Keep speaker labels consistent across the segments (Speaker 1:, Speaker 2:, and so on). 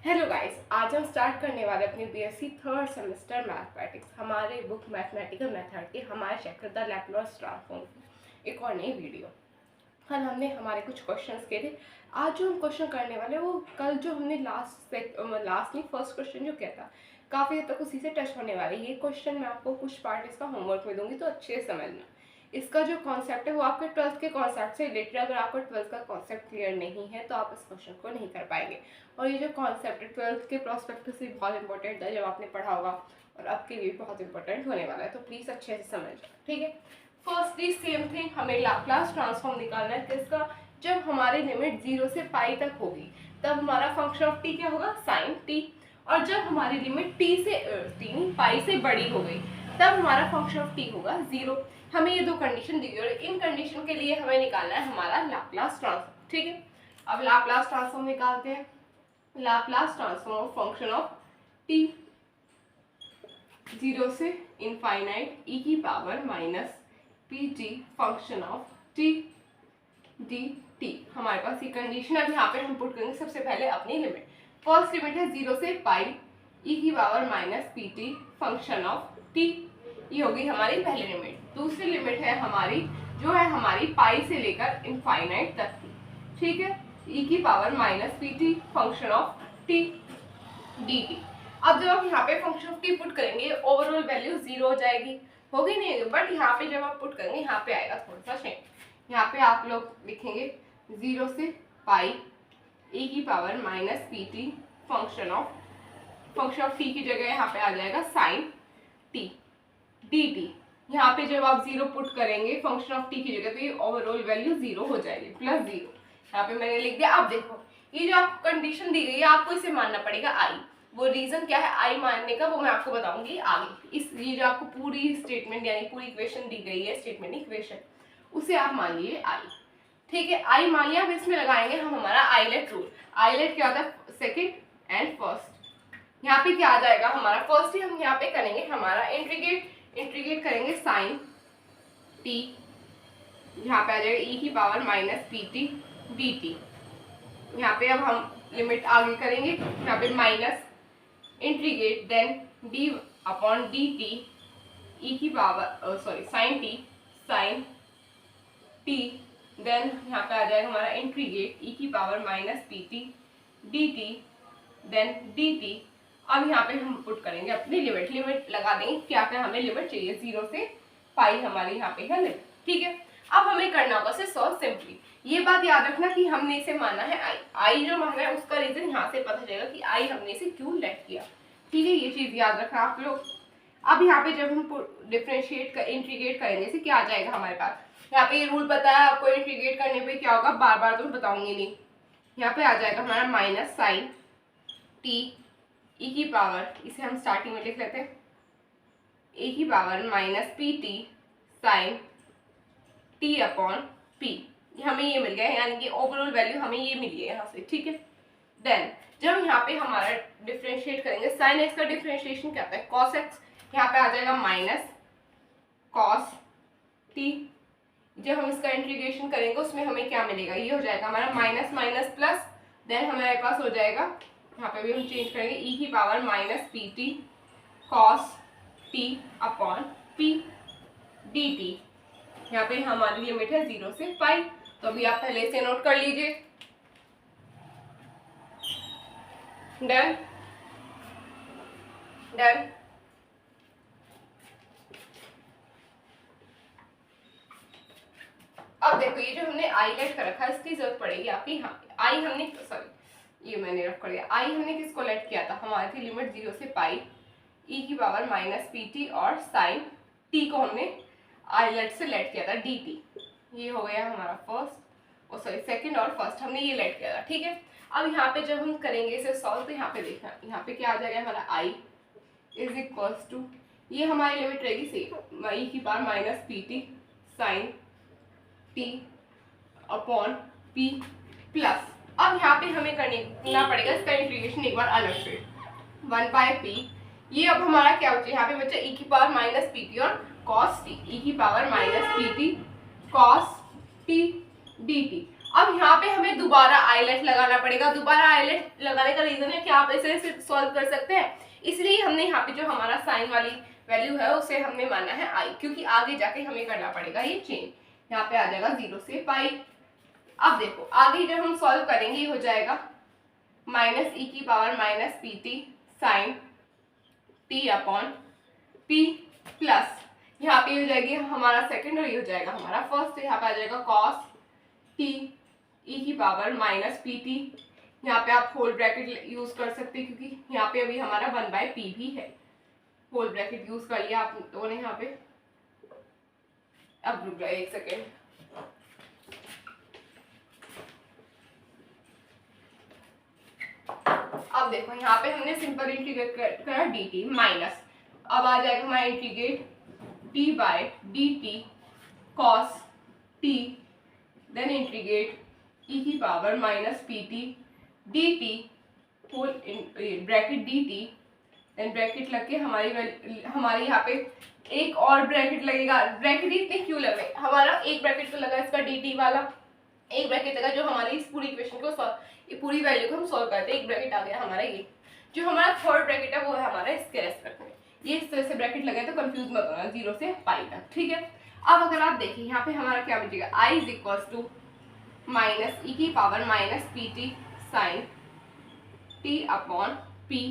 Speaker 1: Hello guys, आज हम start करने वाले अपनी बीएससी थर्ड सेमेस्टर मैथमेटिक्स हमारे बुक मैथमेटिकल मेथड के हमारे चैप्टर द लैप्लास ट्रांसफॉर्म एक और नई वीडियो। कल हमने हमारे कुछ क्वेश्चंस किए थे। आज जो हम क्वेश्चन करने वाले हैं वो कल जो हमने लास्ट नहीं फर्स्ट क्वेश्चन जो किया था काफ़ी हद तक उसी से टच होने वाले। ये क्वेश्चन मैं आपको कुछ पार्ट इसका होमवर्क में दूंगी तो अच्छे से समझना। इसका जो कॉन्सेप्ट है वो आपके ट्वेल्थ के कॉन्सेप्ट से रिलेटेड। अगर आपको ट्वेल्थ का कॉन्सेप्ट क्लियर नहीं है तो आप इस क्वेश्चन को नहीं कर पाएंगे। और ये जो कॉन्सेप्ट है ट्वेल्थ के प्रोस्पेक्ट से बहुत इंपॉर्टेंट है, जब आपने पढ़ा होगा और आपके लिए बहुत इंपॉर्टेंट होने वाला है, तो प्लीज़ अच्छे से समझ जाओ, ठीक है। फर्स्टली सेम थिंग, हमें लाप्लास ट्रांसफॉर्म निकालना है किसका, जब हमारी लिमिट 0 से पाई तक होगी तब हमारा फंक्शन ऑफ टी क्या होगा, साइन टी। और जब हमारी लिमिट टी पाई से बड़ी हो गई तब हमारा फंक्शन ऑफ टी होगा 0। हमें ये दो कंडीशन दी गई और इन कंडीशन के लिए हमें निकालना है हमारा लाप्लास ट्रांसफॉर्म, ठीक है। अब लाप्लास ट्रांसफॉर्म निकालते हैं। Laplace transform of function of T 0 से इनफाइनाइट ई की power minus p t function of T d T. हमारे पास ये कंडीशन है। अब यहाँ पे हम पुट करेंगे सबसे पहले अपनी लिमिट। फर्स्ट लिमिट है 0 से पाई ई की power minus p t function of T, ये होगी हमारी पहली लिमिट। दूसरी लिमिट है हमारी जो है हमारी पाई से लेकर इनफाइनाइट तक की, ठीक है, ई की power minus p t function of T d t. अब जब आप यहाँ पे फंक्शन ऑफ टी पुट करेंगे ओवरऑल वैल्यू 0 हो जाएगी, होगी नहीं, बट यहाँ पे जब आप पुट करेंगे यहाँ पे आएगा थोड़ा सा चेंज। यहाँ पे आप लोग लिखेंगे 0 से पाई ई की power minus p t function of T की जगह यहाँ पे आ जाएगा साइन टी डी टी। यहाँ पे जब आप 0 पुट करेंगे फंक्शन ऑफ टी की जगह तो ये ओवरऑल वैल्यू 0 हो जाएगी प्लस 0। यहाँ पे मैंने लिख दिया। अब देखो ये जो आपको कंडीशन दी गई है आपको इसे मानना पड़ेगा आई। वो रीजन क्या है आई मानने का वो मैं आपको बताऊंगी आगे। इस ये जो आपको पूरी स्टेटमेंट यानी पूरी इक्वेशन दी गई है, स्टेटमेंट इक्वेशन, उसे आप मान लीजिए आई, ठीक है। आई मान लिया। अब इसमें लगाएंगे हम हमारा आईलेट रूल। आईलेट क्या होता है, सेकेंड एंड फर्स्ट। यहाँ पे क्या आ जाएगा हमारा, फर्स्ट ही हम यहाँ पे करेंगे हमारा इंटीग्रेट करेंगे साइन टी, यहाँ पे आ जाएगा ई की power minus p t d t. यहाँ पे अब हम लिमिट आगे करेंगे, यहाँ पे minus integrate then d upon d t e की पावर साइन टी देन यहाँ पे आ जाएगा हमारा इंटीग्रेट ई की power minus p t d t then d t. अब यहाँ पे हम पुट करेंगे अपनी लिमिट लगा देंगे क्या क्या हमें लिमिट चाहिए, 0 से पाई हमारी यहाँ पे है लिमिट, ठीक है। अब हमें करना होगा इसे सॉल्व सिंपली। ये बात याद रखना कि हमने इसे माना है आई जो माना है उसका रीजन यहाँ से पता चलेगा कि आई हमने इसे क्यों लेट किया, ठीक है। ये चीज याद रखना आप लोग। अब यहाँ पे जब हम इंटीग्रेट करेंगे इसे क्या आ जाएगा हमारे पास, यहाँ पे ये रूल पता है आपको, इंटीग्रेट करने पे क्या होगा बार बार तो मैं बताऊंगी नहीं। यहाँ पे आ जाएगा हमारा माइनस साइन टी ई की पावर, इसे हम स्टार्टिंग में लिख लेते हैं, ए की power minus p t sine t upon p. हमें ये मिल गया, यानी कि ओवरऑल वैल्यू हमें ये मिली है यहाँ से, ठीक है। देन जब यहाँ पे हमारा डिफरेंशिएट करेंगे, साइन एक्स का डिफरेंशिएशन क्या होता है, कॉस एक्स, यहाँ पे आ जाएगा माइनस कॉस टी। जब हम इसका इंटीग्रेशन करेंगे उसमें हमें क्या मिलेगा, ये हो जाएगा हमारा माइनस माइनस प्लस, देन हमारे पास हो जाएगा, यहाँ पे भी हम चेंज करेंगे, ई की power minus p T cos T upon P D t. यहाँ पे हमारी लिमिट है 0 से पाई, तो अभी आप पहले से नोट कर लीजिए। Done done. अब देखो ये जो हमने आई लेट कर रखा है इसकी जरूरत पड़ेगी आपकी। हाँ आई हमने ये मैंने रख कर दिया। आई हमने किसको लेट किया था, हमारी थी लिमिट 0 से पाई ई की पावर माइनस पी टी और साइन टी को हमने आई लेट से लेट किया था डी टी। ये हो गया हमारा सेकंड और फर्स्ट हमने ये लेट किया था, ठीक है। अब यहाँ पे जब हम करेंगे इसे सॉल्व तो यहाँ पे देखना, यहाँ पे क्या आ जाएगा हमारा आई इज इक्वल्स टू, ये हमारी लिमिट रहेगी सेम, ई की power minus p t sine t upon p plus. अब यहाँ पे हमें करना पड़ेगा इसका इंटीग्रेशन एक बार अलग से, 1 बाय पी। ये अब हमारा क्या बचा, यहाँ पे बचा ई की पावर माइनस पी टी और कॉस टी, ई की power minus p T cos T d t. अब यहाँ पे हमें दोबारा आईलेट लगाना पड़ेगा। दोबारा आईलेट लगाने का रीजन है कि आप ऐसे ऐसे सॉल्व कर सकते हैं, इसलिए हमने यहाँ पे जो हमारा साइन वाली वैल्यू है उसे हमने माना है आई, क्योंकि आगे जाके हमें करना पड़ेगा ये चेंज। यहाँ पे आ जाएगा 0 से पाई। अब देखो आगे जब हम सॉल्व करेंगे ये हो जाएगा माइनस ई की power minus p t sine t upon p plus यहाँ पे हो जाएगी हमारा सेकेंड और ये हो जाएगा हमारा फर्स्ट। यहाँ पे आ जाएगा कॉस टी ई की पावर माइनस पी टी। यहाँ पे आप होल ब्रैकेट यूज कर सकते हैं क्योंकि यहाँ पे अभी हमारा 1/p भी है। होल ब्रैकेट यूज कर लिया आप लोगों ने यहाँ पे। अब रुक जाए 1 सेकेंड। अब देखो यहाँ पे हमने सिंपल इंटीग्रेट करा dt माइनस, अब आ जाएगा हमारा integrate t by dt cos t then integrate e की power minus p t dt whole bracket dt then bracket लग के हमारी यहाँ पे एक और ब्रैकेट लगेगा। ब्रैकेट इतने क्यों लगे, हमारा एक ब्रैकेट तो लगा इसका dt वाला, एक ब्रैकेट लगा जो हमारी इस पूरी इक्वेशन को पूरी वैल्यू को हम सॉल्व करते हैं। एक ब्रैकेट आ गया हमारा ये, जो हमारा थर्ड ब्रैकेट है वो है हमारा इसके रेस्पेक्ट में। ये इस तरह से ब्रैकेट लगे तो कंफ्यूज मत होना 0 से पाई तक, ठीक है। अब अगर आप देखिए यहाँ पे हमारा क्या बचेगा, i is equal to minus e की power minus p t sine t upon p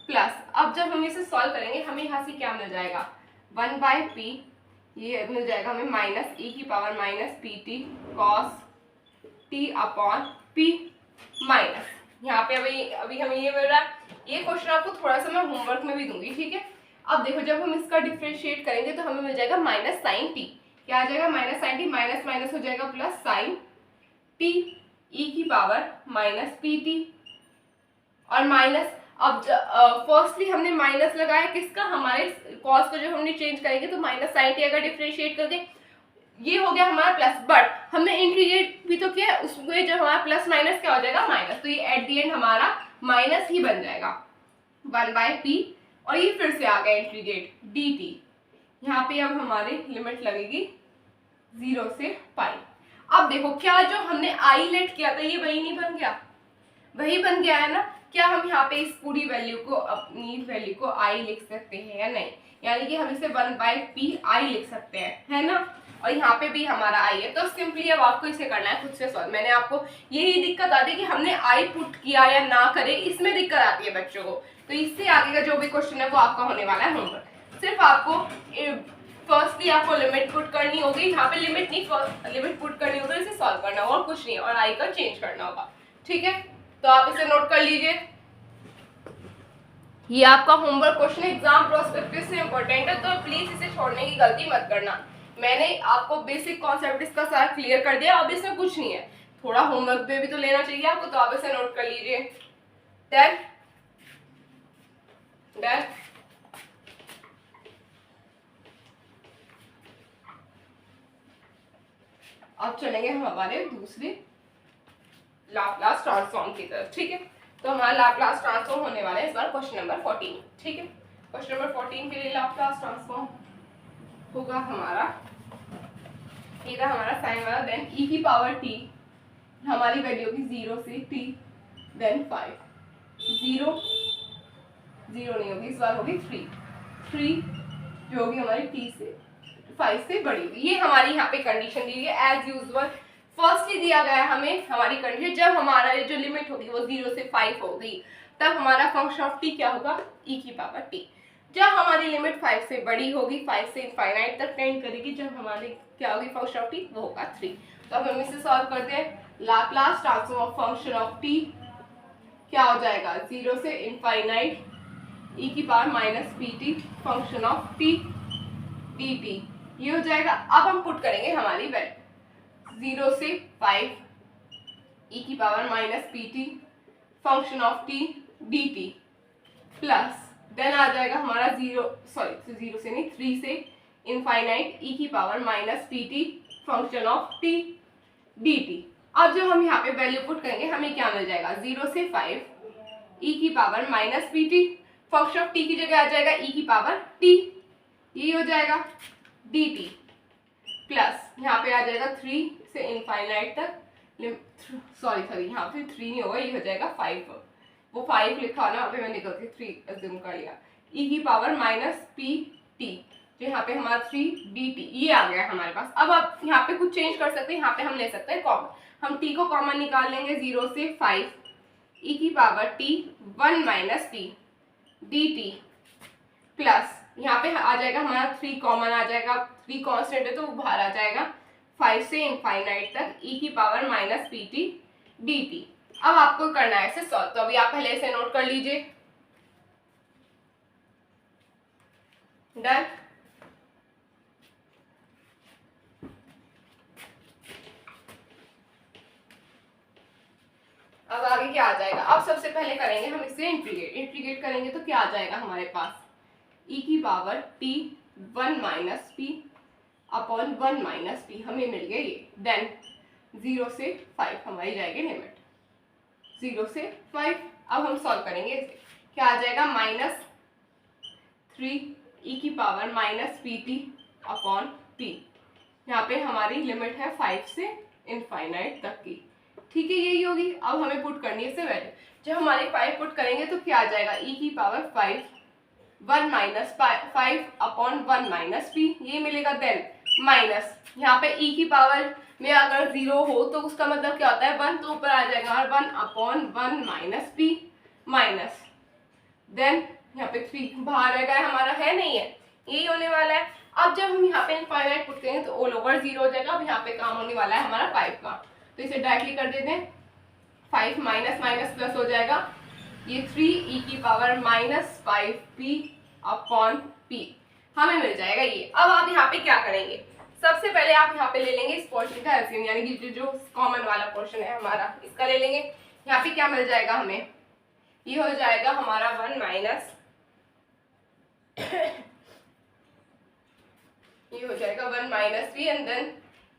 Speaker 1: plus, अब जब हम इसे सॉल्व करेंगे हमें यहाँ से क्या मिल जाएगा 1/p, ये मिल जाएगा हमें माइनस ई की power minus p T cos T upon P minus. यहाँ पे अभी हमें ये मिल रहा है। ये क्वेश्चन आपको थोड़ा सा मैं होमवर्क में भी दूंगी, ठीक है। अब देखो जब हम इसका डिफरेंशिएट करेंगे तो हमें मिल जाएगा माइनस साइन टी। क्या आ जाएगा minus sine t, minus minus हो जाएगा प्लस साइन टी ई की पावर माइनस पी टी और माइनस। अब फर्स्टली हमने माइनस लगाया किसका, हमारे कॉस को जब हमने चेंज करेंगे तो माइनस साइन टी अगर डिफरेंशिएट करके ये हो गया हमारा प्लस, बट हमने इंटीग्रेट भी तो किया, उसमें जब हमारा प्लस माइनस क्या हो जाएगा माइनस, तो ये एट द एंड हमारा माइनस ही बन जाएगा 1/p और ये फिर से आ गया इंटीग्रेट dt। यहाँ पे अब हमारी लिमिट लगेगी 0 से पाई। अब देखो क्या जो हमने आई लेट किया था ये वही नहीं बन गया, वही बन गया है ना। क्या हम यहाँ पे इस पूरी वैल्यू को अपनी वैल्यू को आई लिख सकते हैं या नहीं, यानी कि हम इसे 1/p आई लिख सकते हैं, है ना। और यहाँ पे भी हमारा आई है, तो सिंपली अब आपको इसे करना है खुद से सॉल्व। मैंने आपको यही दिक्कत आती है कि हमने आई पुट किया या ना करे, इसमें दिक्कत आती है बच्चों को। तो इससे आगे का जो भी क्वेश्चन है वो आपका होने वाला है होमवर्क। सिर्फ आपको फर्स्टली आपको लिमिट पुट करनी होगी, यहाँ पे लिमिट नहीं लिमिट पुट करनी होगी, इसे सॉल्व करना होगा और कुछ नहीं, और आई का चेंज करना होगा, ठीक है। तो आप इसे नोट कर लीजिए, ये आपका होमवर्क क्वेश्चन एग्जाम प्रोस्पेक्टिव से इंपॉर्टेंट है, तो प्लीज इसे छोड़ने की गलती मत करना। मैंने आपको बेसिक कॉन्सेप्ट इसका सारा क्लियर कर दिया, अब इसमें कुछ नहीं है, थोड़ा होमवर्क पे भी तो लेना चाहिए आपको, तो आप इसे नोट कर लीजिए। Done done. अब चलेंगे हम हमारे दूसरे लाप्लास ट्रांसफॉर्म की तरफ, ठीक है। तो हमारा लाप्लास ट्रांसफॉर्म होने वाला है इस बार क्वेश्चन नंबर 14, ठीक है। क्वेश्चन नंबर 14 के लिए लाप्लास ट्रांसफॉर्म होगा हमारा, ये था हमारा साइन वाला, देन ई की पावर टी, हमारी वैल्यू होगी 0 से t, देन 5, 0 नहीं होगी इस बार, होगी 3 जो होगी हमारी t से 5 से बड़ी होगी। ये हमारी यहाँ पे कंडीशन दी है एज यूजुअल। फर्स्टली दिया गया है हमें हमारी कंडीशन, जब हमारा जो लिमिट होगी वो 0 से 5 होगी तब हमारा फंक्शन ऑफ t क्या होगा e की पावर t। जब हमारी लिमिट 5 से बड़ी होगी, 5 से इनफाइनाइट तक टेंड करेगी, जब हमारी क्या होगी फंक्शन ऑफ t वो होगा 3। तो अब हम इसे सॉल्व करते हैं। Laplace transform of function of t क्या हो जाएगा 0 से इनफाइनाइट e की power minus p t function of t dt, ये हो जाएगा। अब हम पुट करेंगे हमारी वैल्यू 0 से 5 e की power minus p t function of t dt plus then आ जाएगा हमारा 0 से नहीं 3 से इनफाइनाइट e की power minus p t function of t dt। अब जब हम यहाँ पे वैल्यू पुट करेंगे हमें क्या मिल जाएगा 0 से 5 e की power minus p t function of t की जगह आ जाएगा e की पावर t, ये हो जाएगा dt प्लस यहाँ पे आ जाएगा 3 से इनफाइनाइट तक सॉरी यहाँ पे 3 नहीं होगा, ये हो जाएगा 5। वो 5 लिखा ना, वहाँ पे मैंने गलती 3 अज्यूम कर लिया। ई की पावर माइनस पी टी, जो यहाँ पे हमारा 3 डी टी ये आ गया हमारे पास। अब आप यहाँ पे कुछ चेंज कर सकते हैं, यहाँ पे हम ले सकते हैं कॉमन। हम टी को कॉमन निकाल लेंगे, 0 से 5 ई की power T 1 minus T d T plus यहाँ पे आ जाएगा हमारा 3 कॉमन आ जाएगा, 3 कांस्टेंट है तो वो बाहर आ जाएगा, 5 से इनफाइनाइट तक ई की power minus p t d t. अब आपको करना है इसे सॉल्व, तो अभी आप पहले इसे नोट कर लीजिए। डन। अब आगे क्या आ जाएगा, अब सबसे पहले करेंगे हम इसे इंटीग्रेट करेंगे तो क्या आ जाएगा हमारे पास, ई की power T 1 minus P upon 1 minus P, हमें मिल गया ये। देन 0 से 5 हमारी जाएगी लिमिट, 0 से 5। अब हम सॉल्व करेंगे इसे, क्या आ जाएगा माइनस 3 ई की power minus p T upon P, यहाँ पे हमारी लिमिट है 5 से इनफाइनाइट तक की, ठीक है यही होगी। अब हमें पुट करनी है इसे वैल्यू, जब हमारे 5 पुट करेंगे तो क्या आ जाएगा, ई की power 5 1 minus 5 upon 1 minus P, ये मिलेगा। देन माइनस यहाँ पे ई की पावर में अगर 0 हो तो उसका मतलब क्या होता है 1, तो ऊपर आ जाएगा और 1 upon 1 minus p minus, then यहाँ पे 3 बाहर रहेगा, हमारा है नहीं है, यही होने वाला है। अब जब हम यहाँ पे इनफाइनाइट पुट करेंगे तो ऑल ओवर 0 हो जाएगा। अब यहाँ पे काम होने वाला है हमारा 5 का, तो इसे डायरेक्टली कर देते हैं, 5 माइनस माइनस प्लस हो जाएगा, ये 3 ई की power minus 5 P upon p हमें मिल जाएगा ये। अब आप यहाँ पे क्या करेंगे, सबसे पहले आप यहाँ पे ले लेंगे इस पोर्शन का एलसीएम, यानी कि जो कॉमन वाला पोर्शन है हमारा, इसका ले लेंगे। यहाँ पे क्या मिल जाएगा हमें, ये हो जाएगा हमारा 1 माइनस ये हो जाएगा 1 माइनस पी एंड देन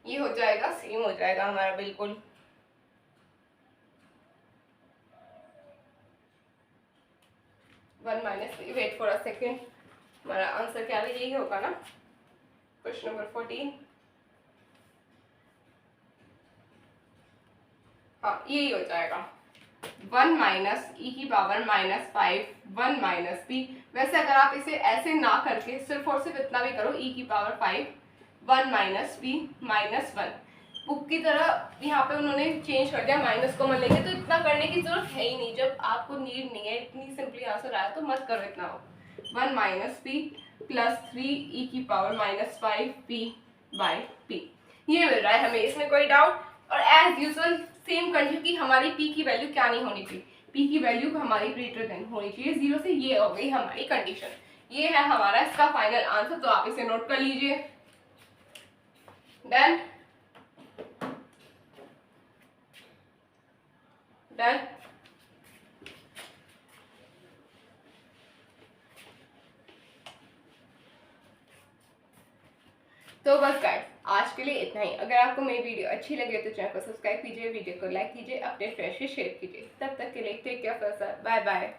Speaker 1: ये हो जाएगा सेम हो जाएगा हमारा बिल्कुल। One minus weight for a second, हमारा आंसर क्या है, यही होगा ना, क्वेश्चन नंबर 14। हाँ यही हो जाएगा 1 माइनस ई की पावर माइनस 5 1 माइनस पी। वैसे अगर आप इसे ऐसे ना करके सिर्फ और सिर्फ इतना भी करो, ई की power 5 1 minus p minus 1, book की तरह यहाँ पे उन्होंने चेंज कर दिया, माइनस को मन लेंगे, तो इतना करने की जरूरत है ही नहीं, जब आपको नीड नहीं है, इतनी सिंपली आंसर आया तो मत करो इतना हो। 1 माइनस पी प्लस 3 ई की power minus 5 P by P, ये मिल रहा है हमें, इसमें कोई डाउट। और एज यूजुअल सेम कंडीशन की हमारी पी की वैल्यू क्या नहीं होनी चाहिए, पी की वैल्यू हमारी ग्रेटर देन होनी चाहिए 0 से, ये हो गई हमारी कंडीशन, ये है हमारा इसका फाइनल आंसर, तो आप इसे नोट कर लीजिए। Done done. तो बस गाइस आज के लिए इतना ही। अगर आपको मेरी वीडियो अच्छी लगे तो चैनल को सब्सक्राइब कीजिए, वीडियो को लाइक कीजिए, अपने फ्रेंड्स से शेयर कीजिए। तब तक के लिए टेक केयर, बाय बाय।